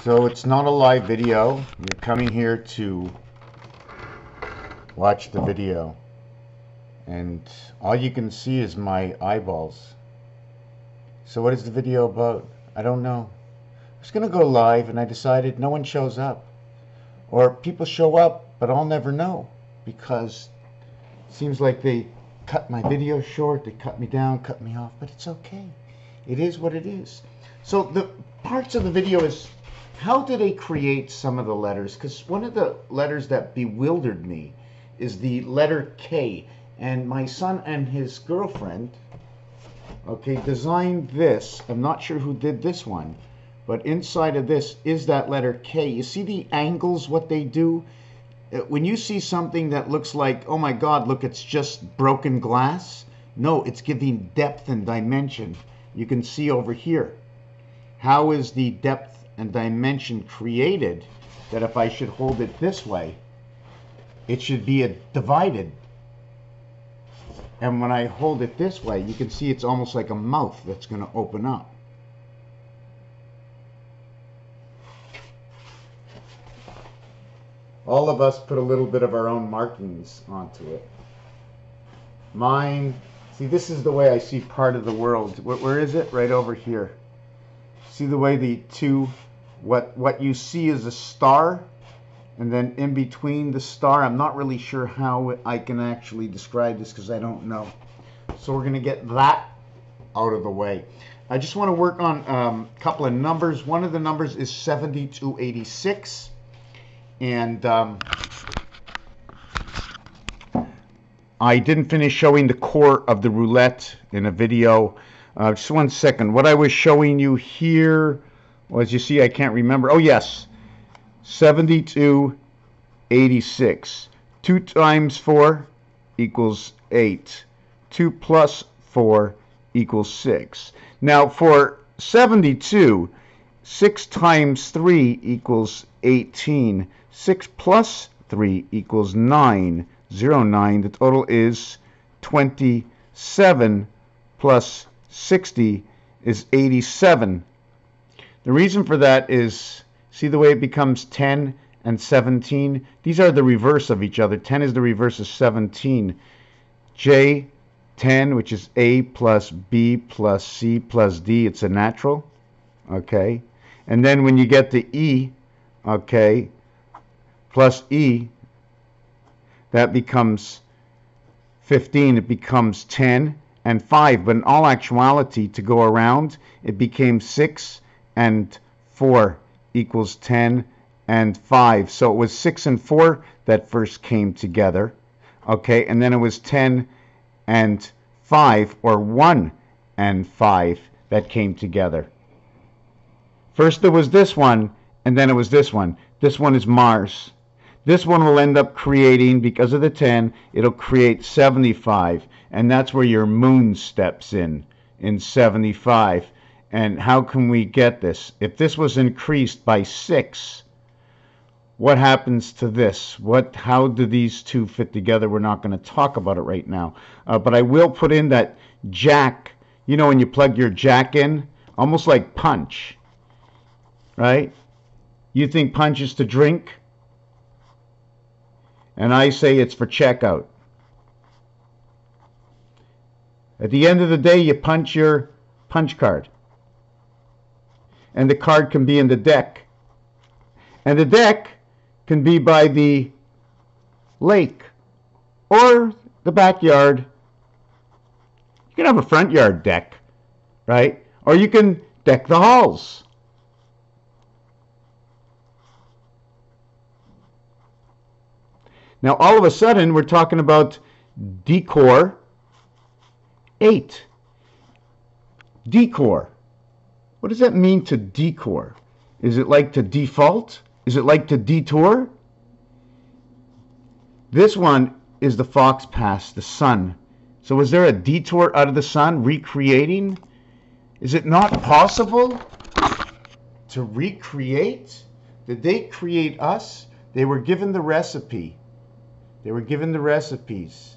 So it's not a live video. You're coming here to watch the video, and all you can see is my eyeballs. So what is the video about? I don't know. I was gonna go live and I decided no one shows up, or people show up but I'll never know, because it seems like they cut my video short, they cut me down, cut me off, but it's okay. It is what it is. So the parts of the video is, how do they create some of the letters? Because one of the letters that bewildered me is the letter K. And my son and his girlfriend, okay, designed this. I'm not sure who did this one, but inside of this is that letter K. You see the angles, what they do? When you see something that looks like, oh my God, look, it's just broken glass. No, it's giving depth and dimension. You can see over here. How is the depth and dimension created that if I should hold it this way, it should be divided? And when I hold it this way, you can see it's almost like a mouth that's going to open up. All of us put a little bit of our own markings onto it. Mine, see, this is the way I see part of the world. Where is it? Right over here. See the way the two, what you see is a star, and then in between the star, I'm not really sure how I can actually describe this because I don't know. So we're going to get that out of the way. I just want to work on a couple of numbers. One of the numbers is 7286, and I didn't finish showing the core of the roulette in a video. Just one second. What I was showing you here was, you see, I can't remember. Oh, yes. 7286. 2 times 4 equals 8. 2 plus 4 equals 6. Now, for 72, 6 times 3 equals 18. 6 plus 3 equals 9. 09. The total is 27 plus 60 is 87. The reason for that is, see the way it becomes 10 and 17? These are the reverse of each other. 10 is the reverse of 17. J, 10, which is A plus B plus C plus D. It's a natural. Okay. And then when you get to E, okay, plus E, that becomes 15. It becomes 10 and 5, but in all actuality, to go around, it became 6 and 4 equals 10 and 5. So it was 6 and 4 that first came together, okay, and then it was 10 and 5, or 1 and 5, that came together. First there was this one, and then it was this one. This one is Mars. This one will end up creating, because of the 10, it'll create 75. And that's where your moon steps in 75. And how can we get this? If this was increased by 6, what happens to this? How do these two fit together? We're not going to talk about it right now. But I will put in that jack. You know when you plug your jack in? Almost like punch. Right? You think punch is to drink? And I say it's for checkout. At the end of the day, you punch your punch card. And the card can be in the deck. And the deck can be by the lake or the backyard. You can have a front yard deck, right? Or you can deck the halls. Now, all of a sudden, we're talking about decor 8. Decor. What does that mean, to decor? Is it like to default? Is it like to detour? This one is the fox pass, the sun. So is there a detour out of the sun, recreating? Is it not possible to recreate? Did they create us? They were given the recipe. They were given the recipes.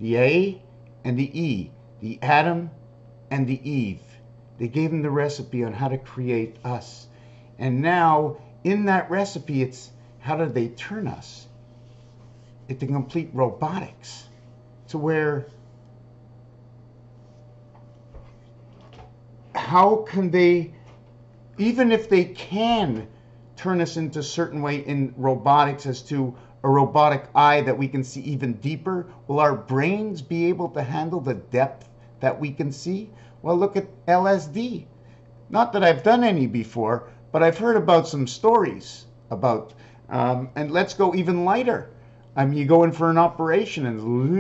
The A and the E. The Adam and the Eve. They gave them the recipe on how to create us. And now in that recipe, it's how do they turn us into complete robotics to where how can they, even if they can turn us into a certain way in robotics as to a robotic eye that we can see even deeper, will our brains be able to handle the depth that we can see? Well, look at LSD. Not that I've done any before, but I've heard about some stories about, and let's go even lighter. I mean, you go in for an operation and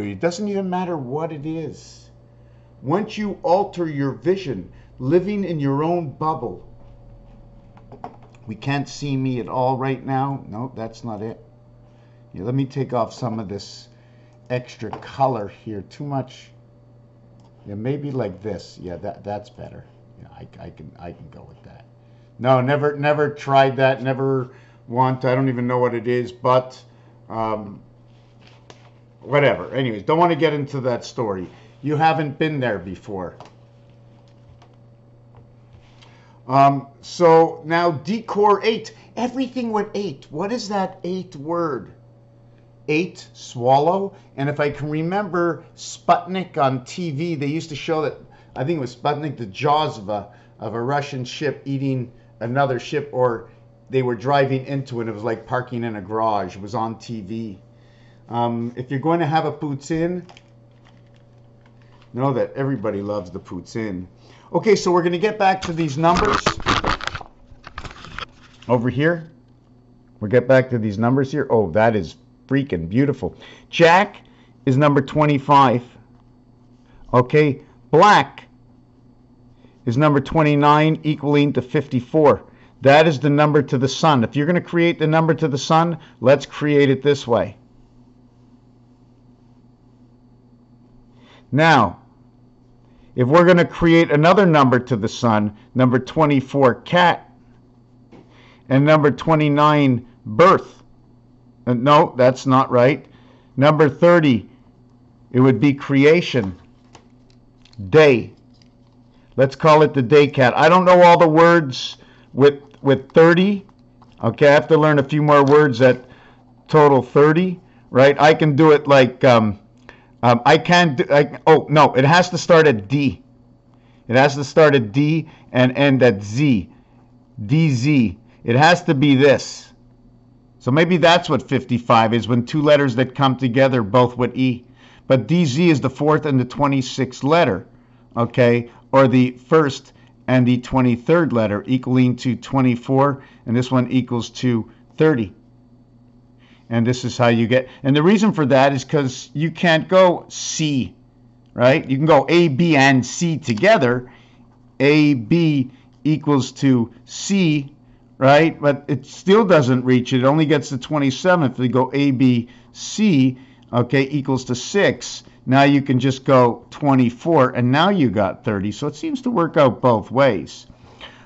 it doesn't even matter what it is. Once you alter your vision, living in your own bubble. We can't see me at all right now. No, that's not it. Yeah, let me take off some of this extra color here. Too much. Yeah, maybe like this. Yeah, that's better. Yeah, I can go with that. No, never tried that. Never want. I don't even know what it is, but whatever. Anyways, don't want to get into that story. You haven't been there before. So now decor 8. Everything with 8. What is that 8 word? 8, swallow. And if I can remember Sputnik on TV, they used to show that, I think it was Sputnik, the jaws of a Russian ship eating another ship, or they were driving into it. It was like parking in a garage. It was on TV. If you're going to have a poutine, know that everybody loves the poutine. Okay, so we're going to get back to these numbers over here. We'll get back to these numbers here. Oh, that is freaking beautiful. Jack is number 25. Okay, black is number 29, equaling to 54. That is the number to the sun. If you're going to create the number to the sun, let's create it this way. Now, if we're going to create another number to the sun, number 24, cat, and number 29, birth. No, that's not right. Number 30, it would be creation, day. Let's call it the day cat. I don't know all the words with 30. Okay, I have to learn a few more words at total 30, right? I can do it like... I can't do, oh, no, it has to start at D. It has to start at D and end at Z. DZ. It has to be this. So maybe that's what 55 is, when two letters that come together both with E. But DZ is the 4th and the 26th letter, okay? Or the 1st and the 23rd letter, equaling to 24, and this one equals to 30. And this is how you get, and the reason for that is because you can't go C, right? You can go A, B, and C together. A, B equals to C, right? But it still doesn't reach it. It only gets to 27 if we go A, B, C, okay, equals to 6. Now you can just go 24, and now you got 30. So it seems to work out both ways.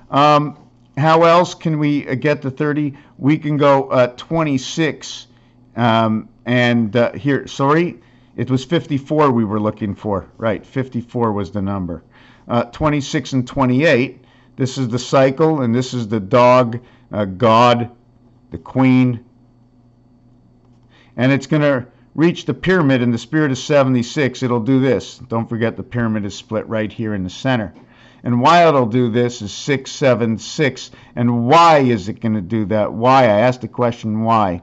How else can we get to 30? We can go 26. Here, sorry, it was 54 we were looking for. Right, 54 was the number. 26 and 28, this is the cycle, and this is the dog, God, the queen. And it's going to reach the pyramid in the spirit of 76. It'll do this. Don't forget the pyramid is split right here in the center. And why it'll do this is 676. And why is it going to do that? Why? I asked the question why.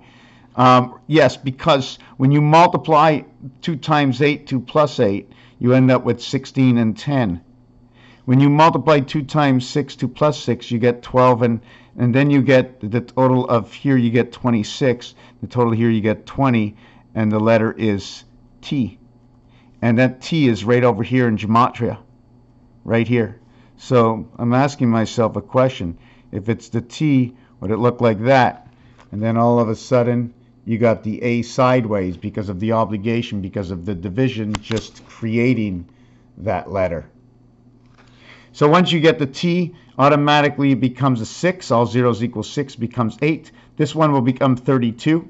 Yes, because when you multiply 2 times 8, 2 plus 8, you end up with 16 and 10. When you multiply 2 times 6, 2 plus 6, you get 12, and then you get the total of here, you get 26. The total here, you get 20, and the letter is T. And that T is right over here in gematria, right here. So I'm asking myself a question. If it's the T, would it look like that? And then all of a sudden, you got the A sideways because of the obligation, because of the division, just creating that letter. So once you get the T, automatically it becomes a 6. All zeros equal 6 becomes 8. This one will become 32,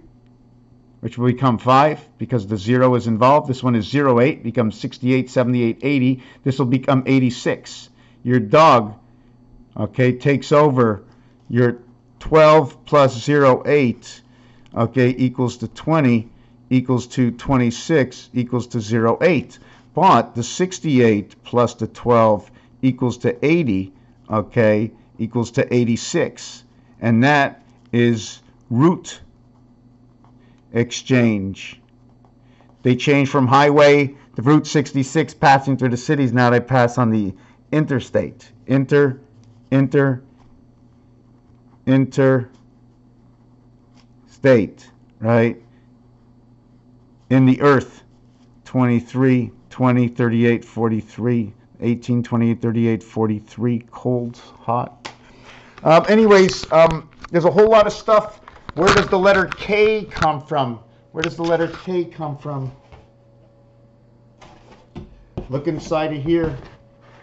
which will become 5 because the 0 is involved. This one is 08, becomes 68, 78, 80. This will become 86. Your dog, okay, takes over your 12 plus 0.8, okay, equals to 20, equals to 26, equals to 0.8. But the 68 plus the 12 equals to 80, okay, equals to 86. And that is route exchange. They change from highway to Route 66 passing through the cities. Now they pass on the interstate. Interstate, right? In the earth, 23, 20, 38, 43, 18, 28, 38, 43, cold, hot. Anyways, there's a whole lot of stuff. Where does the letter K come from? Where does the letter K come from? Look inside of here.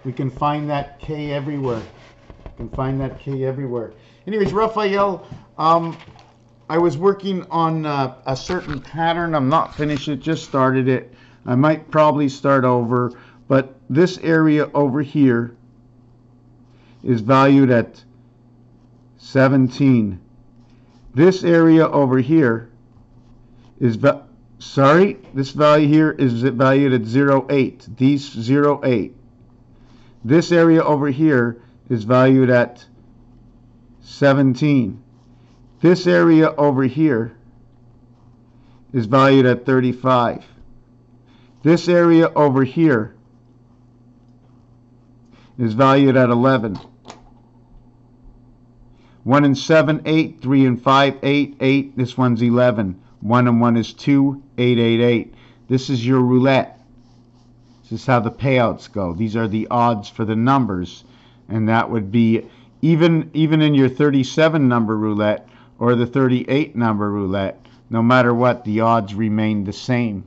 We can find that K everywhere. We can find that K everywhere. Anyways, Raphael, I was working on a certain pattern. I'm not finished it, just started it. I might probably start over, but this area over here is valued at 17. This area over here is this value here is valued at 0.8. These 0.8. This area over here is valued at 17. This area over here is valued at 35. This area over here is valued at 11. 1 and 7, 8. 3 and 5, 8, 8. This one's 11. 1 and 1 is 2, 8, 8, 8. This is your roulette. This is how the payouts go. These are the odds for the numbers. And that would be, even in your 37 number roulette or the 38 number roulette, no matter what, the odds remain the same.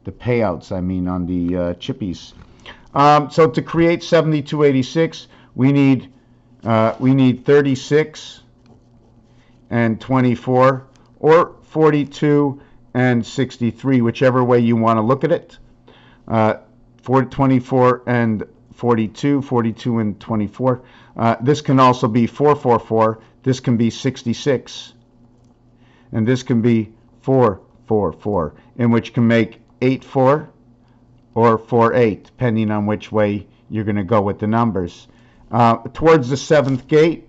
The payouts, I mean, on the chippies. So to create 7286, we need 36 and 24, or 42 and 63, whichever way you want to look at it. 24 and 42, 42 and 24. This can also be 444. This can be 66. And this can be 444, in which can make 84 or 48, depending on which way you're going to go with the numbers. Towards the seventh gate,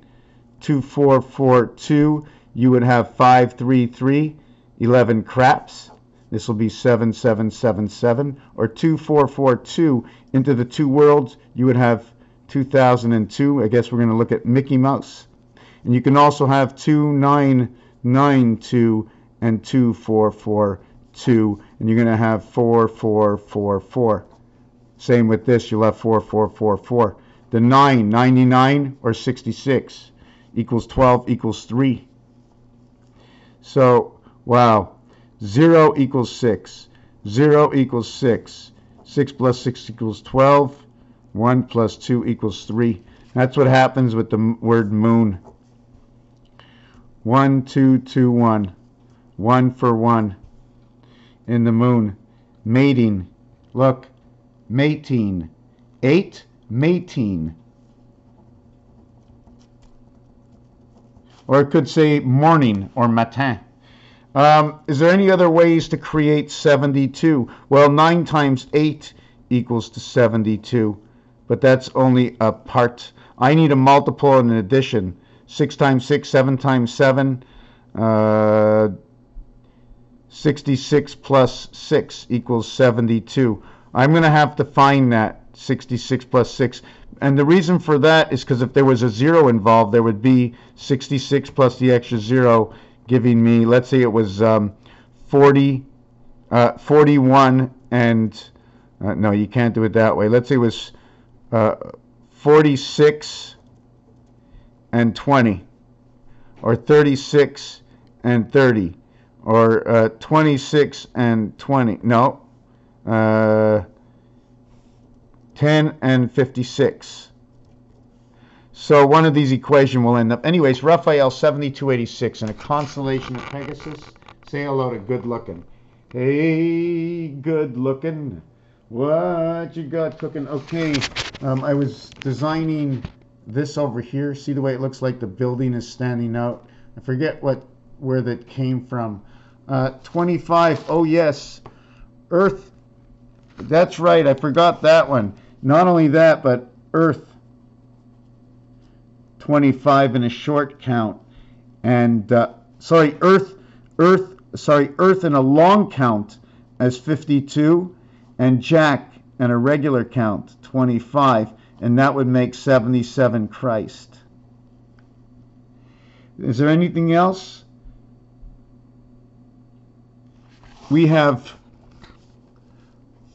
2442, you would have 533, 11 craps. This will be 7777, or 2442. Into the two worlds, you would have 2002. I guess we're going to look at Mickey Mouse. And you can also have 2992 and 2442, and you're going to have 4444. Same with this, you'll have 4444. The 9, 99, or 66 equals 12 equals 3. So, wow. 0 equals 6. 0 equals 6. 6 plus 6 equals 12. 1 plus 2 equals 3. That's what happens with the word moon. 1, 2, 2, 1. 1 for 1. In the moon. Mating. Look. Mating. 8. Mating. Or it could say morning or matin. Is there any other ways to create 72? Well, 9 times 8 equals to 72. But that's only a part. I need a multiple and an addition. 6 times 6, 7 times 7. 66 plus 6 equals 72. I'm going to have to find that. 66 plus 6. And the reason for that is because if there was a 0 involved, there would be 66 plus the extra 0, giving me, let's say it was 41 and, no, you can't do it that way. Let's say it was 46 and 20, or 36 and 30, or 26 and 20. No. 10 and 56. So one of these equations will end up. Anyways, Raphael 7286 in a constellation of Pegasus. Say hello to Good Looking. Hey, Good Looking. What you got cooking? Okay, I was designing this over here. See the way it looks like the building is standing out? I forget where that came from. 25. Oh yes, Earth. That's right. I forgot that one. Not only that, but Earth. 25 in a short count, and Earth in a long count as 52, and Jack in a regular count 25, and that would make 77 Christ. Is there anything else? We have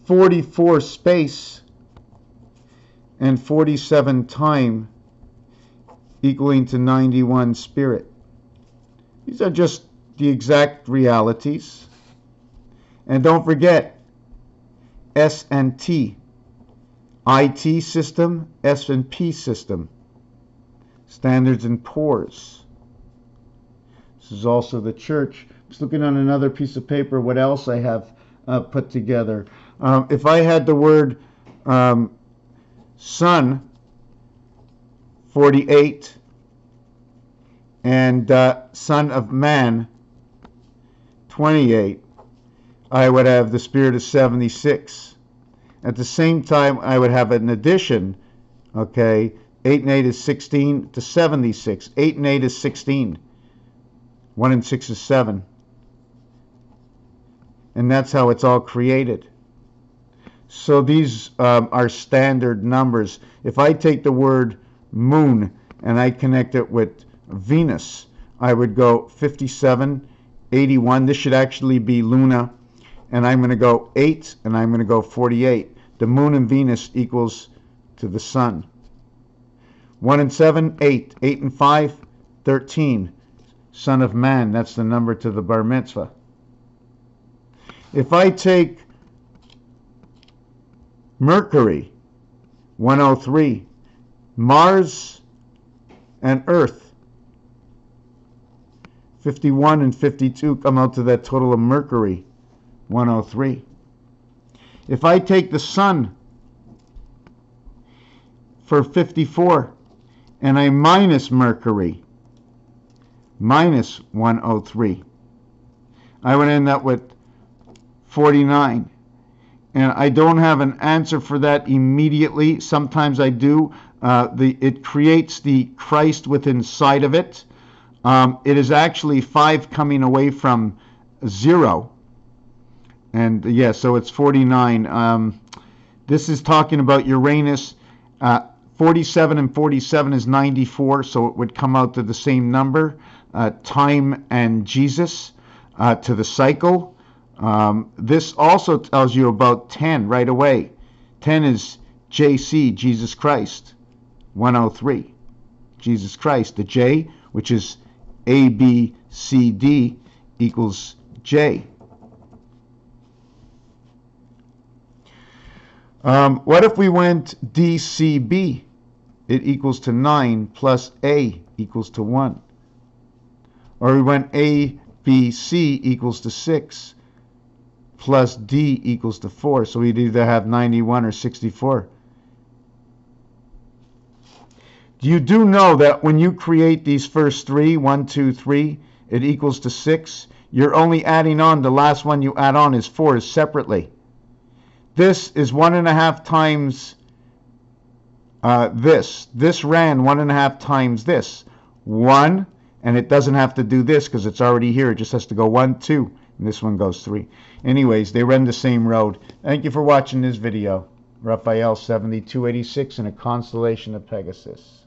44 space and 47 time, equaling to 91 spirit. These are just the exact realities. And don't forget, S and T. IT system, S and P system. Standards and pours. This is also the church. I was looking on another piece of paper what else I have put together. If I had the word Son, 48, and Son of Man, 28, I would have the spirit of 76. At the same time, I would have an addition, okay, 8 and 8 is 16 to 76. 8 and 8 is 16. 1 and 6 is 7. And that's how it's all created. So these are standard numbers. If I take the word moon and I connect it with Venus, I would go 57, 81. This should actually be Luna. And I'm going to go 8 and I'm going to go 48. The moon and Venus equals to the sun. 1 and 7, 8. 8 and 5, 13. Son of Man, that's the number to the bar mitzvah. If I take Mercury, 103, Mars and Earth, 51 and 52 come out to that total of Mercury, 103. If I take the Sun for 54 and I minus Mercury, minus 103, I would end up with 49. And I don't have an answer for that immediately. Sometimes I do. It creates the Christ within inside of it. It is actually 5 coming away from 0. And yeah, so it's 49. This is talking about Uranus. 47 and 47 is 94, so it would come out to the same number. Time and Jesus to the cycle. This also tells you about 10 right away. 10 is JC, Jesus Christ. 103, Jesus Christ. The J, which is A, B, C, D, equals J. What if we went DCB? It equals to 9 plus A equals to 1. Or we went ABC equals to 6 plus D equals to 4. So we'd either have 91 or 64. You do know that when you create these first 3, 1, 2, 3, it equals to 6. You're only adding on, the last one you add on is 4 separately. This is 1.5 times this. This ran 1.5 times this. 1, and it doesn't have to do this because it's already here. It just has to go 1, 2, and this one goes 3. Anyways, they run the same road. Thank you for watching this video. RAPHAEL 7286 in a constellation of Pegasus.